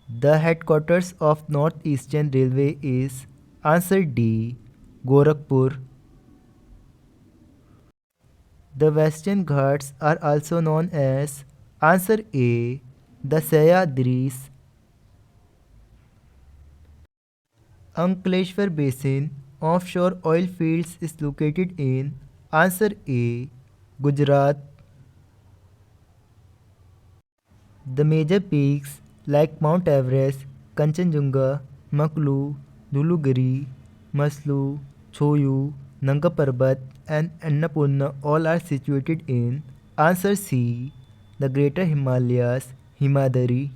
The headquarters of Northeastern Railway is answer D. Gorakhpur. The Western Ghats are also known as answer A. The Sahyadris. Ankleshwar Basin offshore oil fields is located in answer A. Gujarat. The major peaks like Mount Everest, Kanchenjunga, Maklu, Dhulugiri, Maslu, Choyu, Nanga Parbat and Annapurna all are situated in answer C. The Greater Himalayas, Himadari.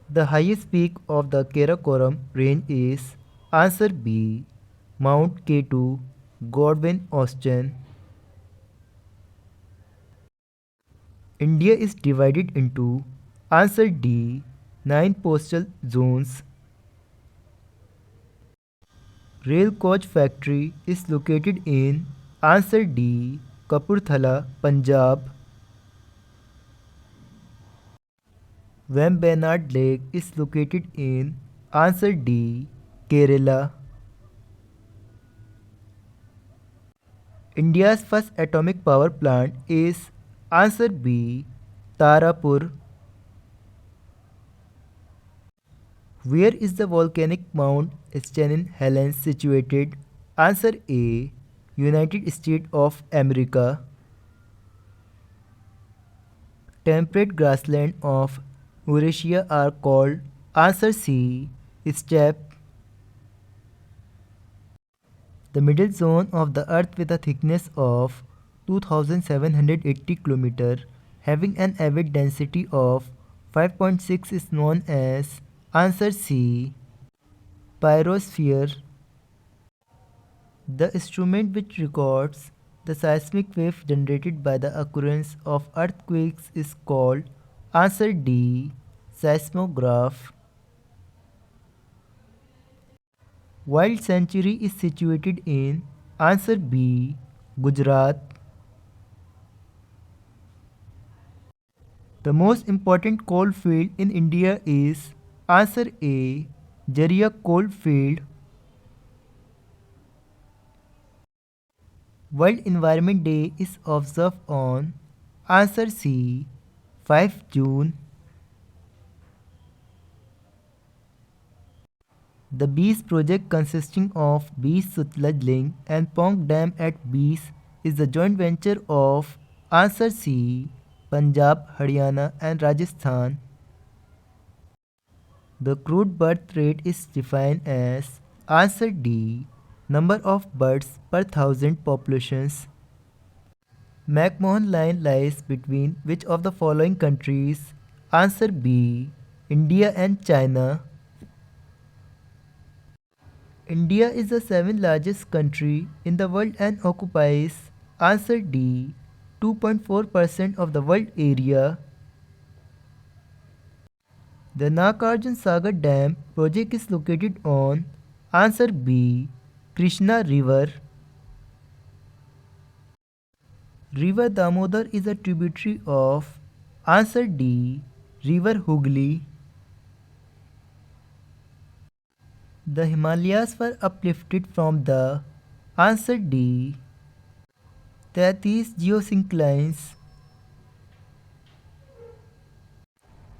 The highest peak of the Karakoram range is answer B. Mount K2, Godwin Austen. India is divided into answer D. 9 postal zones. Rail coach factory is located in answer D. Kapurthala, Punjab. Vembanad Lake is located in answer D. Kerala. India's first atomic power plant is answer B. Tarapur. Where is the volcanic Mount St. Helens situated? Answer A. United States of America. Temperate grassland of Eurasia are called answer C. Steppe. The middle zone of the earth with a thickness of 2780 km having an average density of 5.6 is known as answer C. Pyrosphere. The instrument which records the seismic wave generated by the occurrence of earthquakes is called answer D. Seismograph. Wild Sanctuary is situated in answer B. Gujarat. The most important coal field in India is answer A. Jharia coal field. World Environment Day is observed on answer C. 5 June. The Beas project consisting of Beas Sutlej link and Ponk Dam at Beas is the joint venture of answer C. Punjab, Haryana and Rajasthan. The crude birth rate is defined as answer D. Number of births per thousand populations. McMahon Line lies between which of the following countries? Answer B. India and China. India is the seventh largest country in the world and occupies answer D. 2.4% of the world area. The Nagarjuna Sagar Dam project is located on answer B. Krishna River. River Damodar is a tributary of answer D. River Hooghly. The Himalayas were uplifted from the answer D. Tethys geosynclines.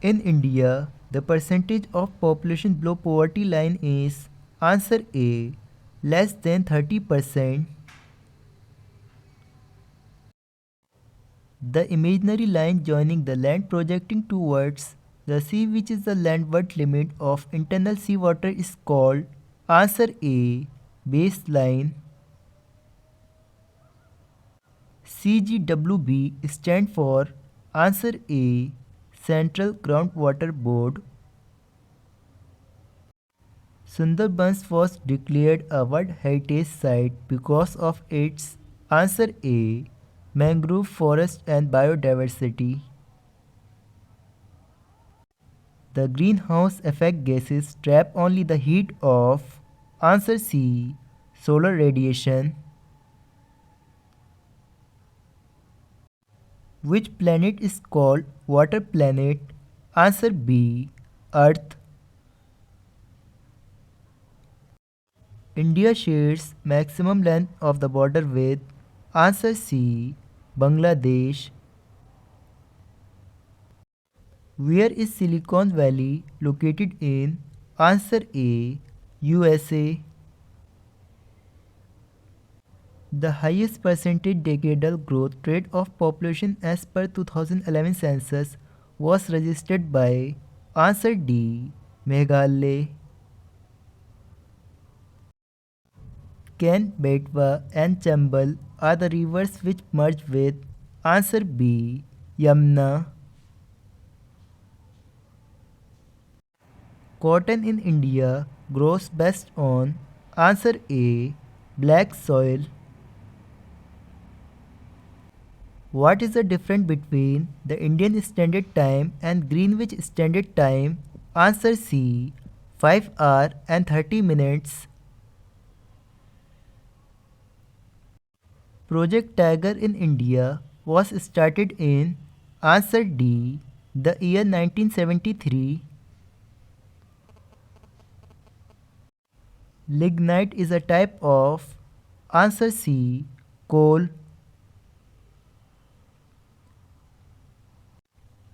In India, the percentage of population below poverty line is answer A. Less than 30%. The imaginary line joining the land projecting towards the sea, which is the landward limit of internal seawater, is called answer A. Baseline. CGWB stand for answer A. Central Groundwater Board. Sundarbans was declared a World Heritage Site because of its answer A. Mangrove forest and biodiversity. The greenhouse effect gases trap only the heat of answer C. Solar radiation. Which planet is called water planet? Answer B. Earth? India shares maximum length of the border with. Answer C. Bangladesh. Where is Silicon Valley located in? Answer A. USA. The highest percentage decadal growth rate of population as per 2011 census was registered by. Answer D. Meghalaya. Ken, Betwa and Chambal are the rivers which merge with. Answer B. Yamuna. Cotton in India grows best on. Answer A. Black soil. What is the difference between the Indian Standard Time and Greenwich Standard Time? Answer C. 5 hours and 30 minutes. Project Tiger in India was started in. Answer D. The year 1973. Lignite is a type of. Answer C. Coal.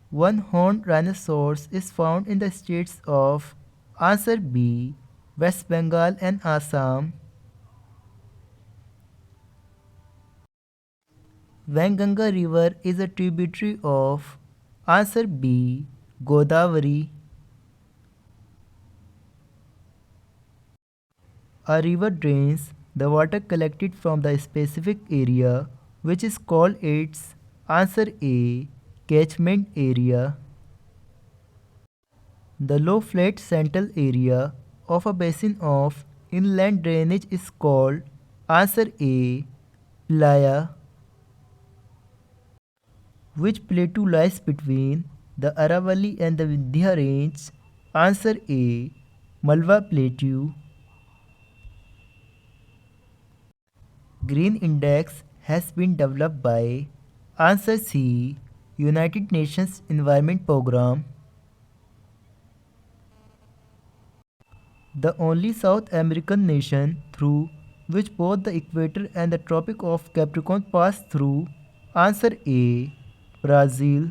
One-horned rhinoceros is found in the states of. Answer B. West Bengal and Assam. Vanganga River is a tributary of. Answer B. Godavari. A river drains the water collected from the specific area which is called its. Answer A. Catchment area. The low flat central area of a basin of inland drainage is called. Answer A. Playa. Which plateau lies between the Aravalli and the Vindhya range? Answer A. Malwa Plateau. Green Index has been developed by. Answer C. United Nations Environment Programme. The only South American nation through which both the equator and the Tropic of Capricorn pass through. Answer A. Brazil.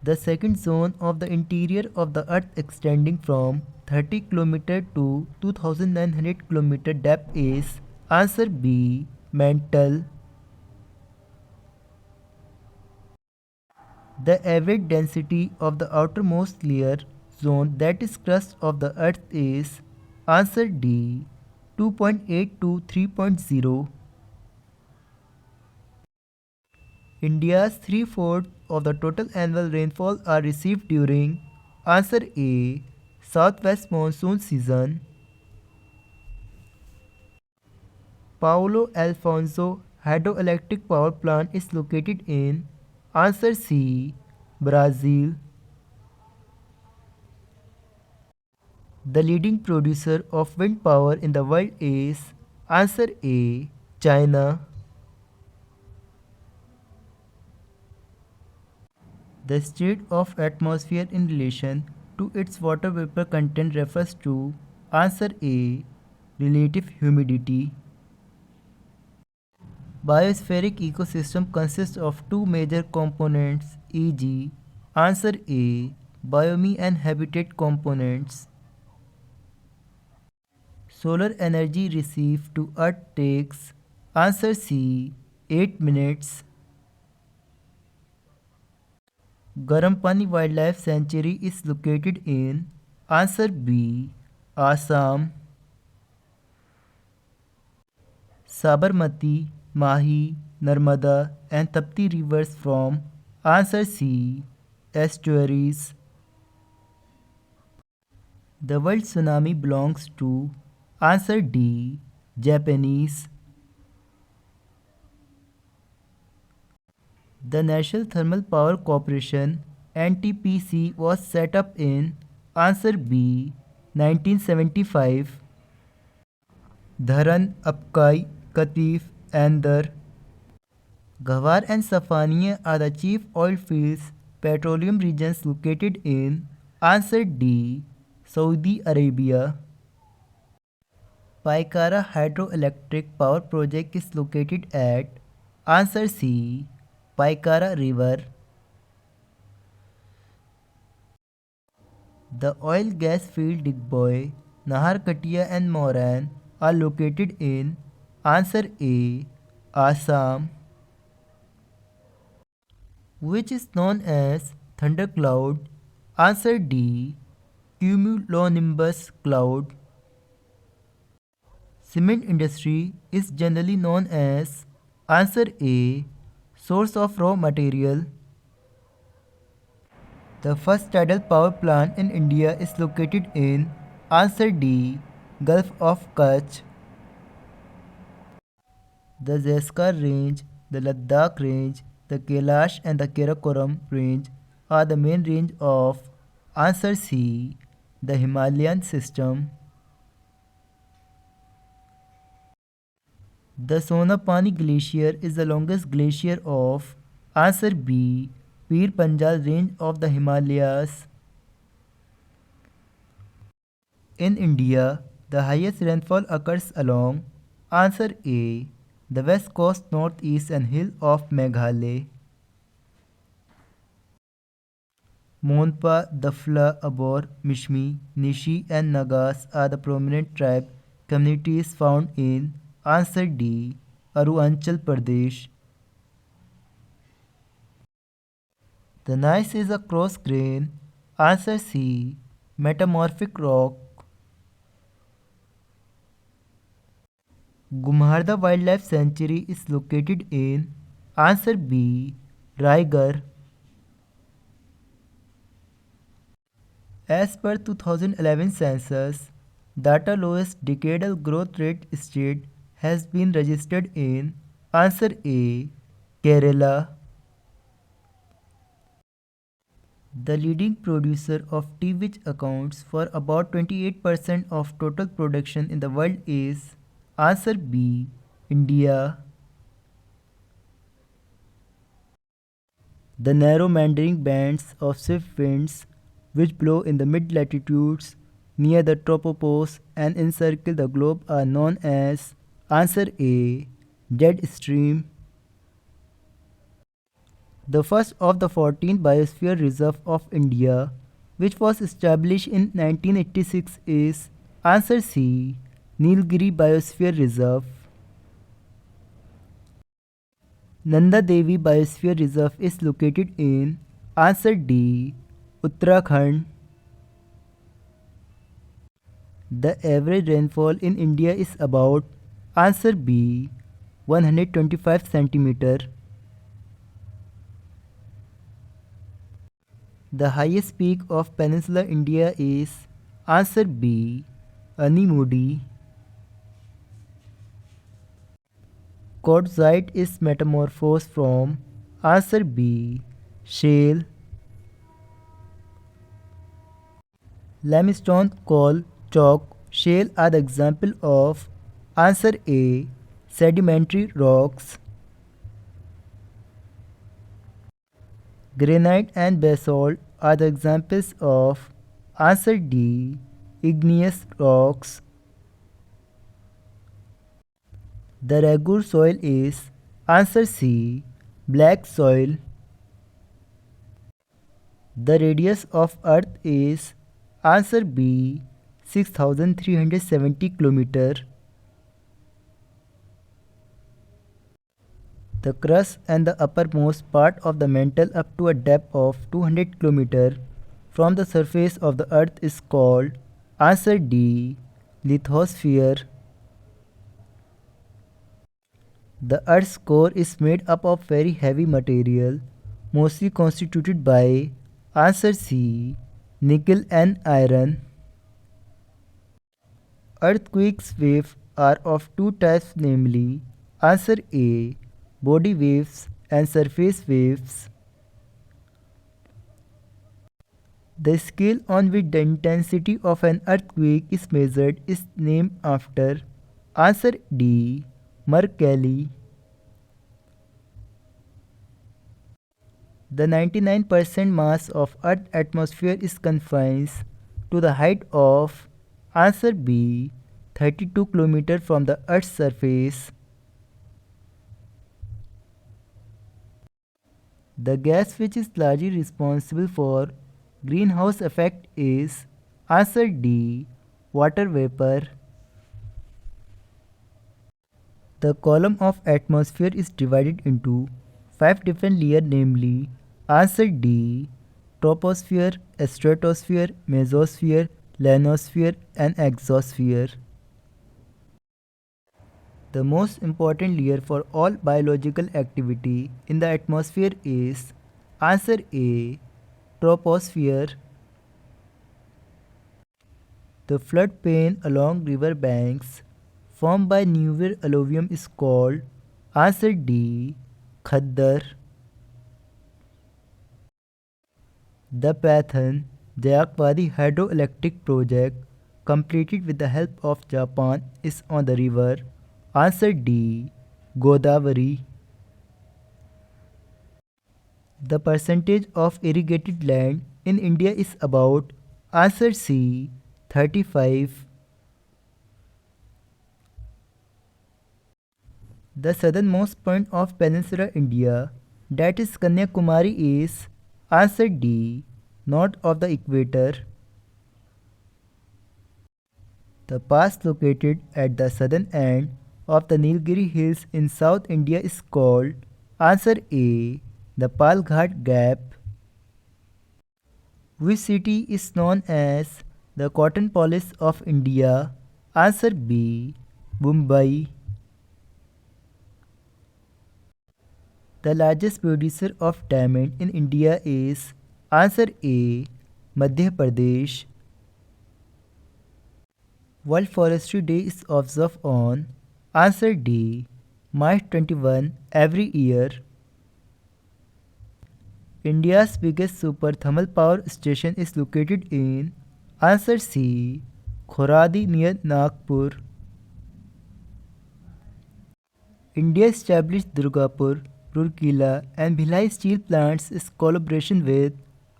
The second zone of the interior of the Earth extending from 30 km to 2900 km depth is. Answer B. Mantle. The average density of the outermost layer zone, that is crust of the Earth, is. Answer D. 2.8 to 3.0. India's 3/4 of the total annual rainfall are received during. Answer A. Southwest monsoon season. Paulo Alfonso hydroelectric power plant is located in. Answer C. Brazil. The leading producer of wind power in the world is. Answer A. China. The state of atmosphere in relation to its water vapor content refers to. Answer A. Relative humidity. Biospheric ecosystem consists of two major components, e.g. Answer A. Biome and habitat components. Solar energy received to Earth takes. Answer C. 8 minutes. Garampani Wildlife Sanctuary is located in. Answer B. Assam. Sabarmati, Mahi, Narmada and Tapti rivers from. Answer C. Estuaries. The word tsunami belongs to. Answer D. Japanese. The National Thermal Power Corporation (NTPC) was set up in. Answer B. 1975. Dharan, Apkai, Katif, Andhar, Gawar and Safaniya are the chief oil fields petroleum regions located in? Answer D. Saudi Arabia. Paikara Hydroelectric Power Project is located at? Answer C. Paikara River. The oil gas field Digboy, Naharkatia and Moran are located in? Answer A. Assam. Which is known as thundercloud? Answer D. Cumulonimbus cloud. Cement industry is generally known as? Answer A. Source of raw material. The first tidal power plant in India is located in? Answer D. Gulf of Kutch. The Zanskar Range, the Ladakh Range, the Kailash and the Karakoram Range are the main range of? Answer C. The Himalayan system. The Sonapani Glacier is the longest glacier of? Answer B. Pir Panjal range of the Himalayas. In India, the highest rainfall occurs along? Answer A. The west coast, northeast and hill of Meghalaya. Monpa, Dafla, Abor, Mishmi, Nishi and Nagas are the prominent tribe communities found in? Answer D. Arunachal Pradesh. The gneiss is a coarse grain. Answer C. Metamorphic rock. Gumharda Wildlife Sanctuary is located in? Answer B. Raigarh. As per 2011 census, data lowest decadal growth rate state has been registered in? Answer A. Kerala. The leading producer of tea, which accounts for about 28% of total production in the world, is? Answer B. India. The narrow meandering bands of swift winds which blow in the mid-latitudes near the tropopause and encircle the globe are known as? Answer A. Jet stream. The first of the 14 Biosphere Reserve of India, which was established in 1986, is? Answer C. Nilgiri Biosphere Reserve. Nanda Devi Biosphere Reserve is located in? Answer D. Uttarakhand. The average rainfall in India is about? Answer B. 125 cm. The highest peak of Peninsular India is? Answer B. Animudi. Quartzite is metamorphosed from? Answer B. Shale. Limestone, coal, chalk, shale are the example of? Answer A. Sedimentary rocks. Granite and basalt are the examples of? Answer D. Igneous rocks. The Ragur soil is? Answer C. Black soil. The radius of Earth is? Answer B. 6,370 km. The crust and the uppermost part of the mantle up to a depth of 200 km from the surface of the Earth is called? Answer D. Lithosphere. The Earth's core is made up of very heavy material, mostly constituted by? Answer C. Nickel and iron. Earthquakes waves are of two types, namely? Answer A. Body waves and surface waves. The scale on which the intensity of an earthquake is measured is named after? Answer D. Mercalli. The 99% mass of Earth's atmosphere is confined to the height of answer B 32 km from the Earth's surface. The gas which is largely responsible for greenhouse effect is answer D water vapor. The column of atmosphere is divided into 5 different layers, namely answer D troposphere, stratosphere, mesosphere, ionosphere and exosphere. The most important layer for all biological activity in the atmosphere is answer A troposphere. The floodplain along river banks formed by newer alluvium is called answer D Khaddar. The Pathan Jayakwadi hydroelectric project, completed with the help of Japan, is on the river answer D Godavari. The percentage of irrigated land in India is about answer C 35. The southernmost point of Peninsular India, that is Kanyakumari, is answer D north of the equator. The pass located at the southern end of the Nilgiri Hills in South India is called answer A the Palghat Gap. Which city is known as the cotton police of India? Answer B Mumbai. The largest producer of diamond in India is answer A Madhya Pradesh. World Forestry Day is observed on answer D March 21 every year. India's biggest super thermal power station is located in answer C Khoradi near Nagpur. India established Durgapur, Rourkela and Bhilai steel plants in collaboration with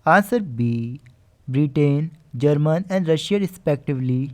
answer B Britain, Germany and Russia respectively.